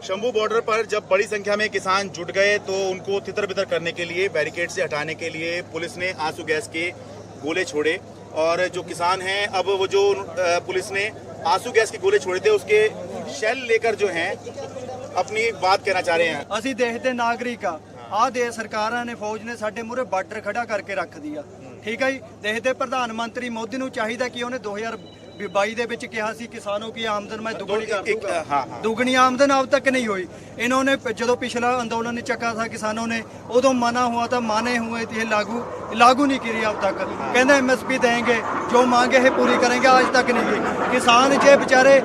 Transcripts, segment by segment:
Shambhu border पर जब बड़ी संख्या में किसान जुट गए तो उनको तितर बितर करने के लिए, बैरिकेड से हटाने के लिए पुलिस ने आंसू गैस के गोले छोड़े। और जो किसान हैं, अब वो जो पुलिस ने आंसू गैस के गोले छोड़े थे उसके शेल लेकर जो हैं अपनी बात कहना चाह रहे हैं। ਅਸੀਂ ਦੇਖਦੇ ਨਾਗਰਿਕ ਆ ਦੇ ਸਰਕਾਰਾਂ ਨੇ, ਫੌਜ ਨੇ ਸਾਡੇ ਮੂਹਰੇ ਬਾਰਡਰ ਖੜਾ ਕਰਕੇ ਰੱਖ ਦਿਆ। ਠੀਕ ਹੈ ਜੀ। ਦੇਖਦੇ ਪ੍ਰਧਾਨ ਮੰਤਰੀ ਮੋਦੀ ਨੂੰ ਚਾਹੀਦਾ ਕਿ ਉਹਨੇ 2022 ਦੇ ਵਿੱਚ ਕਿਹਾ ਸੀ ਕਿਸਾਨों की आमदन मैं दुगनी कर दूंगा। दुगनी आमदन अब तक नहीं हुई। इन्होंने जो पिछला आंदोलन चका था किसानों ने, उदो मना हुआ था, माने हुए थे, लागू नहीं करी अब तक। कहना MSP देंगे, जो मांगे है पूरी करेंगे, आज तक नहीं हुई। किसान जे बेचारे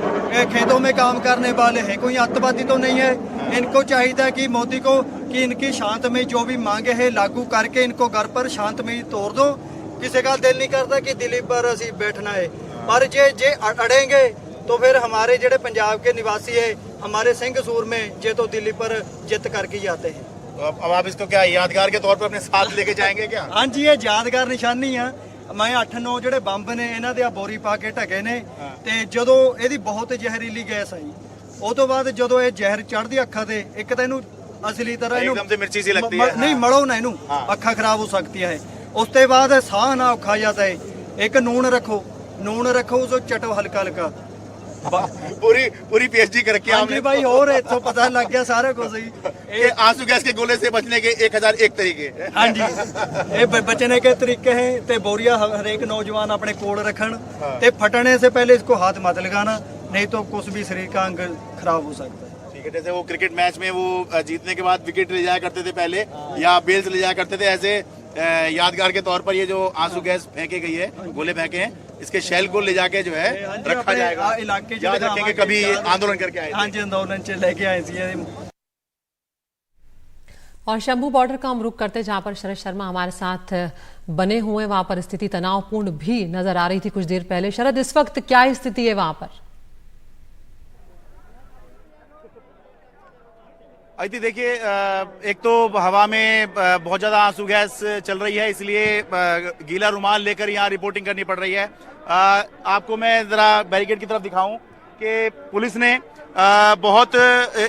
खेतों में काम करने वाले हैं, कोई अत्तवादी तो नहीं है। इनको चाहिए कि मोदी को कि इनकी शांतमय जो भी मांगे है लागू करके इनको घर पर शांतमय तोड़ दो। किसी का दिल नहीं करता कि दिल्ली पर असी बैठना है, पर जे अड़ेंगे तो फिर हमारे जेडे पंजाब के निवासी है, हमारे सिंह सूर में जे तो दिल्ली पर जित करके ही आते हैं। अब आप इसको क्या यादगार के तौर पर अपने साथ लेके जाएंगे क्या? हाँ जी, ये यादगार निशानी है। मैं 8-9 ਜਿਹੜੇ ਬੰਬ ਨੇ ਇਹਨਾਂ ਦੇ ਬੋਰੀ ਪਾ ਕੇ ਢਕੇ ਨੇ, ਤੇ ਜਦੋਂ ਇਹਦੀ ਬਹੁਤ ਜ਼ਹਿਰੀਲੀ ਗੈਸ ਆਈ, ਉਹ ਤੋਂ ਬਾਅਦ ਜਦੋਂ ਇਹ ਜ਼ਹਿਰ ਚੜ੍ਹਦੀ ਅੱਖਾਂ ਤੇ, ਇੱਕ ਤਾਂ ਇਹਨੂੰ ਅਸਲੀ ਤਰ੍ਹਾਂ ਇਹਨੂੰ एकदम से मिर्ची सी लगती है। नहीं मड़ो ना ਇਹਨੂੰ, ਅੱਖਾਂ ਖਰਾਬ ਹੋ ਸਕਦੀਆਂ ਹੈ। ਉਸ ਤੋਂ ਬਾਅਦ ਸਾਹ ਨਾ ਔਖਾ ਜਾਂਦਾ ਹੈ। ਇੱਕ ਨੂਣ ਰੱਖੋ उसको चटो हल्का हल्का। पूरी PhD करके आपने भाई और इतो पता लग गया सारा कुछ ही। आंसू गैस के गोले से बचने के 1001 तरीके। हाँ जी, ये बचने के तरीके हैं। ते बोरिया हरेक नौजवान अपने कोल रखन, ते फटने से पहले इसको हाथ मत लगाना, नहीं तो कुछ भी शरीर का अंग खराब हो सकता है। ठीक है, जैसे वो क्रिकेट मैच में वो जीतने के बाद विकेट ले जाया करते थे पहले, या बेल्स ले जाया करते थे, ऐसे यादगार के तौर पर ये जो आंसू गैस फेंकी गई है, गोले फेंके हैं, इसके शेल को ले जाके जो है रखा जाएगा। इलाके याद रखेंगे कभी आंदोलन करके आए। हाँ जी, आंदोलन से लेके आए थे। और शंभू बॉर्डर का हम रुख करते, जहां पर शरद शर्मा हमारे साथ बने हुए, वहां पर स्थिति तनावपूर्ण भी नजर आ रही थी कुछ देर पहले। शरद, इस वक्त क्या स्थिति है वहां पर? अदिति देखिए, एक तो हवा में बहुत ज्यादा आंसू गैस चल रही है, इसलिए गीला रुमाल लेकर यहाँ रिपोर्टिंग करनी पड़ रही है। आपको मैं जरा बैरिकेड की तरफ दिखाऊं कि पुलिस ने बहुत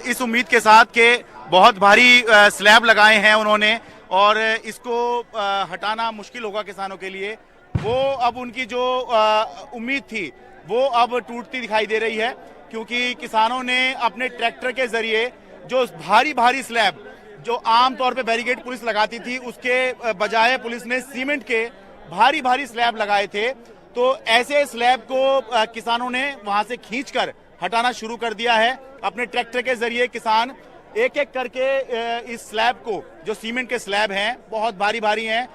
इस उम्मीद के साथ के बहुत भारी स्लैब लगाए हैं उन्होंने, और इसको हटाना मुश्किल होगा किसानों के लिए। वो अब उनकी जो उम्मीद थी वो अब टूटती दिखाई दे रही है, क्योंकि किसानों ने अपने ट्रैक्टर के जरिए जो भारी स्लैब जो आम तौर पे बैरिकेड पुलिस लगाती थी, उसके बजाय पुलिस ने सीमेंट के भारी स्लैब लगाए थे। तो ऐसे स्लैब को किसानों ने वहां से खींचकर हटाना शुरू कर दिया है। अपने ट्रैक्टर के जरिए किसान एक एक करके इस स्लैब को, जो सीमेंट के स्लैब हैं बहुत भारी हैं,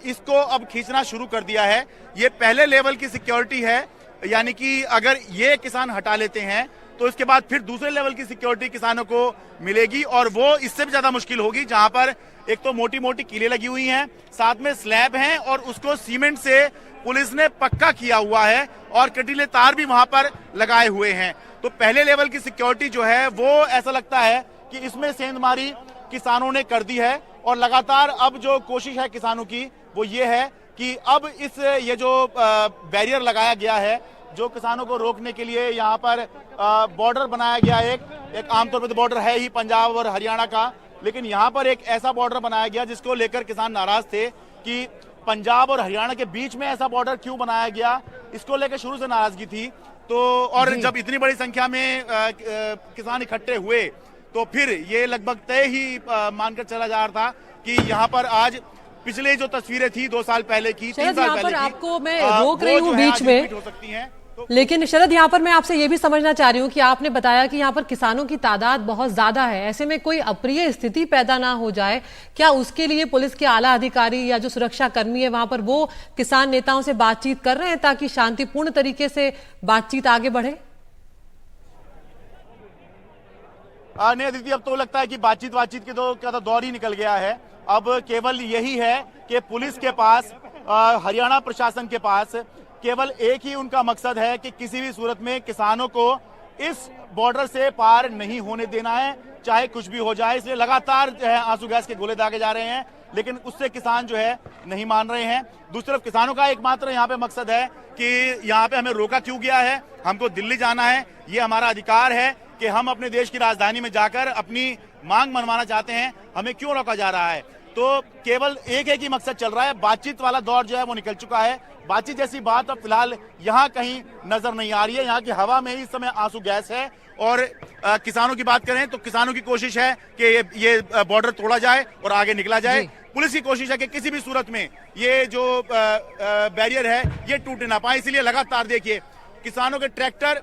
इसको अब खींचना शुरू कर दिया है। ये पहले लेवल की सिक्योरिटी है, यानी कि अगर ये किसान हटा लेते हैं तो इसके बाद फिर दूसरे लेवल की सिक्योरिटी किसानों को मिलेगी, और वो इससे भी ज्यादा मुश्किल होगी, जहां पर एक तो मोटी कीलें लगी हुई हैं, साथ में स्लैब हैं, और उसको सीमेंट से पुलिस ने पक्का किया हुआ है, और कटीले तार भी वहां पर लगाए हुए हैं। तो पहले लेवल की सिक्योरिटी जो है वो ऐसा लगता है कि इसमें सेंधमारी किसानों ने कर दी है, और लगातार अब जो कोशिश है किसानों की वो ये है कि अब ये जो बैरियर लगाया गया है, जो किसानों को रोकने के लिए यहाँ पर बॉर्डर बनाया गया, एक आमतौर पर तो बॉर्डर है ही पंजाब और हरियाणा का, लेकिन यहाँ पर एक ऐसा बॉर्डर बनाया गया जिसको लेकर किसान नाराज थे कि पंजाब और हरियाणा के बीच में ऐसा बॉर्डर क्यों बनाया गया, इसको लेकर शुरू से नाराजगी थी। तो और जब इतनी बड़ी संख्या में किसान इकट्ठे हुए तो फिर ये लगभग तय ही मानकर चला जा रहा था कि यहाँ पर आज पिछले जो तस्वीरें थी 2 साल पहले की, 3 साल पहले की, आपको मैं रोक रही हूँ बीच में, हो सकती हैं। लेकिन शरद, यहाँ पर मैं आपसे ये भी समझना चाह रही हूँ कि आपने बताया कि यहाँ पर किसानों की तादाद बहुत ज्यादा है, ऐसे में कोई अप्रिय स्थिति पैदा ना हो जाए, क्या उसके लिए पुलिस के आला अधिकारी या जो सुरक्षा कर्मी है वहां पर वो किसान नेताओं से बातचीत कर रहे हैं ताकि शांतिपूर्ण तरीके से बातचीत आगे बढ़े? नहीं अदिति, अब तो लगता है कि बातचीत की तो दौर ही निकल गया है। अब केवल यही है कि पुलिस के पास, हरियाणा प्रशासन के पास केवल एक ही उनका मकसद है कि किसी भी सूरत में किसानों को इस बॉर्डर से पार नहीं होने देना है, चाहे कुछ भी हो जाए। इसलिए लगातार जो है आंसू गैस के गोले दागे जा रहे हैं, लेकिन उससे किसान जो है नहीं मान रहे हैं। दूसरी तरफ किसानों का एकमात्र यहाँ पे मकसद है कि यहाँ पे हमें रोका क्यों गया है, हमको दिल्ली जाना है, ये हमारा अधिकार है कि हम अपने देश की राजधानी में जाकर अपनी मांग मनवाना चाहते हैं, हमें क्यों रोका जा रहा है। तो केवल एक ही मकसद चल रहा है, बातचीत वाला दौर जो है वो निकल चुका है। बातचीत जैसी बात अब फिलहाल यहाँ कहीं नजर नहीं आ रही है। यहाँ की हवा में ही इस समय आंसू गैस है। और किसानों की बात करें तो किसानों की कोशिश है कि ये बॉर्डर तोड़ा जाए और आगे निकला जाए। पुलिस की कोशिश है कि किसी भी सूरत में ये जो बैरियर है ये टूट ना पाए। इसलिए लगातार देखिए किसानों के ट्रैक्टर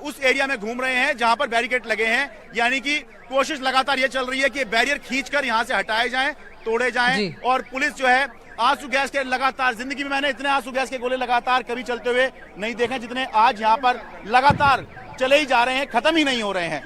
उस एरिया में घूम रहे हैं जहां पर बैरिकेड लगे हैं, यानी कि कोशिश लगातार ये चल रही है कि बैरियर खींचकर यहां से हटाए जाएं, तोड़े जाएं। और पुलिस जो है आंसू गैस के लगातार, जिंदगी में मैंने इतने आंसू गैस के गोले लगातार कभी चलते हुए नहीं देखे जितने आज यहाँ पर लगातार चले ही जा रहे हैं, खत्म ही नहीं हो रहे हैं।